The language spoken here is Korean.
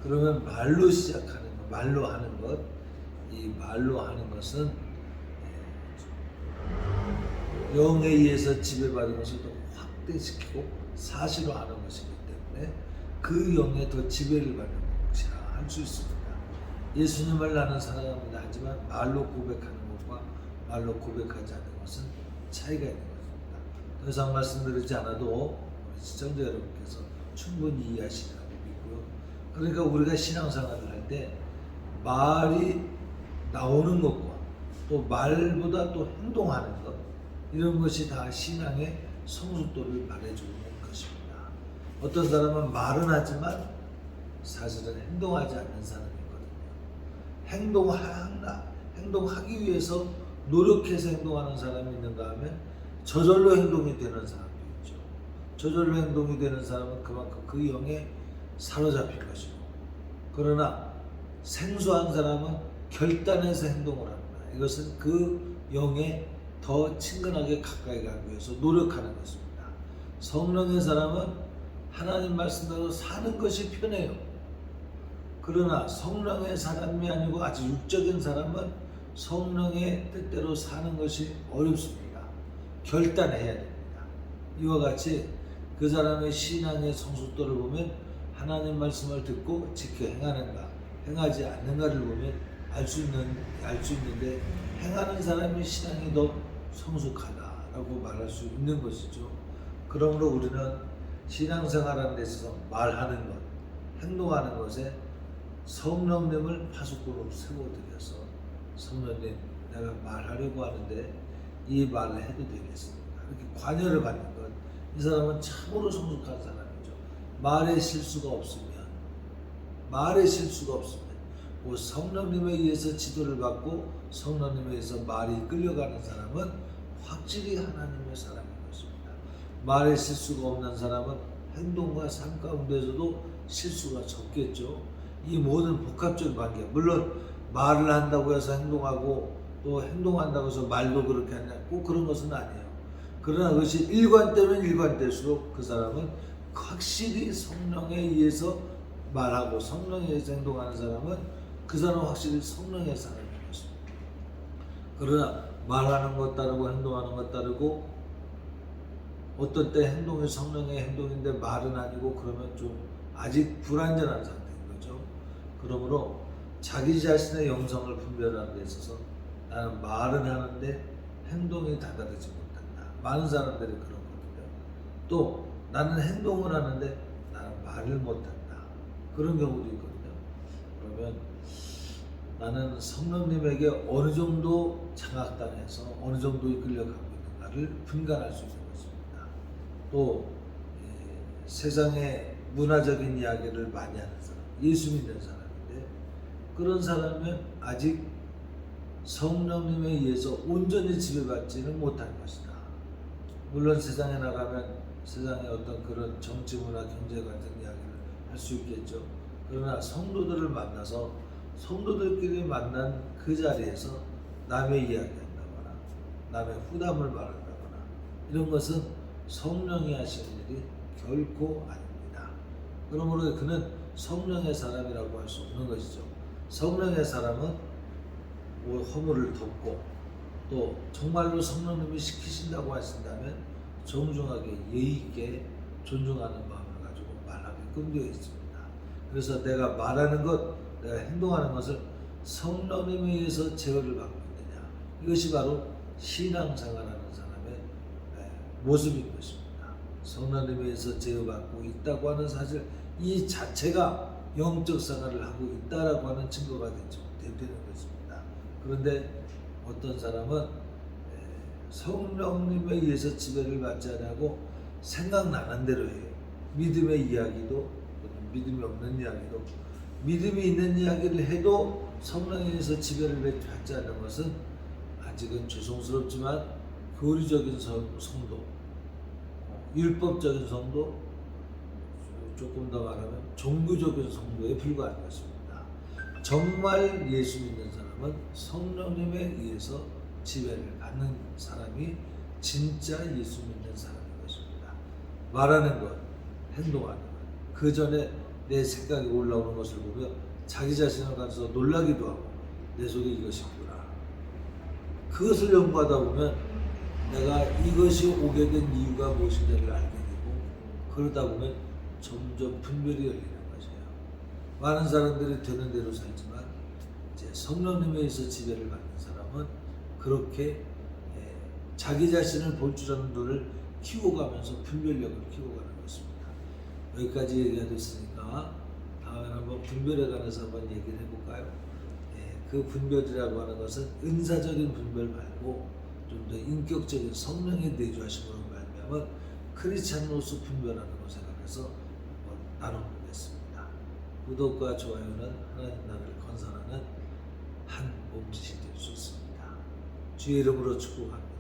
그러면 말로 시작하는 것, 말로 하는 것, 이 말로 하는 것은 영에 의해서 지배받은 것을 더 확대시키고 사실화하는 것이기 때문에 그 영에 더 지배를 받는 것이라 할 수 있습니다. 예수님을 나는 사랑합니다 하지만 말로 고백하는 것과 말로 고백하지 않는 것은 차이가 있는 것입니다. 더 이상 말씀드리지 않아도 시청자 여러분께서 충분히 이해하시리라고 믿고요. 그러니까 우리가 신앙생활을 할 때 말이 나오는 것과 또 말보다 또 행동하는 것, 이런 것이 다 신앙의 성숙도를 말해주는 것입니다. 어떤 사람은 말은 하지만 사실은 행동하지 않는 사람이거든요. 행동하기 위해서 노력해서 행동하는 사람이 있는가 하면 저절로 행동이 되는 사람도 있죠. 저절로 행동이 되는 사람은 그만큼 그 영에 사로잡힌 것이고, 그러나 생소한 사람은 결단해서 행동을 합니다. 이것은 그 영에 더 친근하게 가까이 가기 위해서 노력하는 것입니다. 성령의 사람은 하나님 말씀대로 사는 것이 편해요. 그러나 성령의 사람이 아니고 아주 육적인 사람은 성령의 뜻대로 사는 것이 어렵습니다. 결단해야 됩니다. 이와 같이 그 사람의 신앙의 성숙도를 보면 하나님 말씀을 듣고 지켜 행하는가, 행하지 않는가를 보면 알 수 있는데, 행하는 사람이 신앙이 더 성숙하다라고 말할 수 있는 것이죠. 그러므로 우리는 신앙생활하는 데 있어서 말하는 것, 행동하는 것에 성령님을 파수꾼으로 세워드려서, 성령님 내가 말하려고 하는데 이 말을 해도 되겠습니까? 이렇게 관여를 받는 것, 이 사람은 참으로 성숙한 사람이죠. 말에 실수가 없으면 그 성령님에 의해서 지도를 받고 성령님에 의해서 말이 끌려가는 사람은 확실히 하나님의 사람인 것입니다. 말에 실수가 없는 사람은 행동과 삶 가운데서도 실수가 적겠죠. 이 모든 복합적인 관계, 물론 말을 한다고 해서 행동하고 또 행동한다고 해서 말도 그렇게 하냐, 꼭 그런 것은 아니에요. 그러나 그것이 일관되면 일관될수록 그 사람은 확실히 성령에 의해서 말하고 성령에 의해서 행동하는 사람은 그 사람은 확실히 성령의 사람인 것입니다. 그러나 말하는 것 따르고 행동하는 것 따르고, 어떤 때 행동이 성령의 행동인데 말은 아니고, 그러면 좀 아직 불완전한 상태인 거죠. 그러므로 자기 자신의 영성을 분별하는 데 있어서 나는 말은 하는데 행동이 다다르지 못한다. 많은 사람들이 그러거든요. 또 나는 행동을 하는데 나는 말을 못한다. 그런 경우도 있거든요. 그러면 나는 성령님에게 어느 정도 장악당해서 어느 정도 이끌려가고 있는가를 분간할 수 있는 것입니다. 또 세상의 문화적인 이야기를 많이 하는 사람, 예수 믿는 사람인데, 그런 사람은 아직 성령님에 의해서 온전히 지배받지는 못한 것이다. 물론 세상에 나가면 세상의 어떤 그런 정치, 문화, 경제 같은 이야기를 할 수 있겠죠. 그러나 성도들을 만나서 성도들끼리 만난 그 자리에서 남의 이야기한다거나 남의 후담을 말한다거나 이런 것은 성령이 하시는 일이 결코 아닙니다. 그러므로 그는 성령의 사람이라고 할 수 없는 것이죠. 성령의 사람은 허물을 덮고, 또 정말로 성령님이 시키신다고 하신다면 정중하게 예의 있게 존중하는 마음을 가지고 말하게끔 되어 있습니다. 그래서 내가 말하는 것, 내가 행동하는 것을 성령님에 의해서 제어를 받고 있느냐, 이것이 바로 신앙생활하는 사람의 모습인 것입니다. 성령님에 의해서 제어받고 있다고 하는 사실 이 자체가 영적 생활을 하고 있다라고 하는 증거가 되는 것입니다. 그런데 어떤 사람은 성령님에 의해서 지배를 받지 않고 생각나는 대로 해요. 믿음의 이야기도, 믿음이 없는 이야기도, 믿음이 있는 이야기를 해도 성령에 의해서 지배를 받지 않는 것은 아직은 죄송스럽지만 교리적인 성도, 율법적인 성도, 조금 더 말하면 종교적인 성도에 불과한 것입니다. 정말 예수 믿는 사람은 성령님에 의해서 지배를 받는 사람이 진짜 예수 믿는 사람인 것입니다. 말하는 것, 행동하는 것, 그 전에 내 생각이 올라오는 것을 보며 자기 자신을 가서 놀라기도 하고 내 속에 이것이구나. 그것을 연구하다 보면 내가 이것이 오게 된 이유가 무엇인지를 알게 되고 그러다 보면 점점 분별이 열리는 것이에요. 많은 사람들이 되는 대로 살지만 이제 성령님에 의해서 지배를 받는 사람은 그렇게 자기 자신을 볼 줄 아는 눈을 키워가면서 분별력을 키워가는 것입니다. 여기까지 얘기가 됐으니까 다음에 한번 분별에 관해서 한번 얘기를 해볼까요? 그 분별이라고 하는 것은 은사적인 분별 말고 좀 더 인격적인 성령의 내주하심으로 말미암아 크리스찬으로서 분별하는 것에 관해서 나눠보겠습니다. 구독과 좋아요는 하나님 나라를 건설하는 한 몸짓이 될 수 있습니다. 주의 이름으로 축복합니다.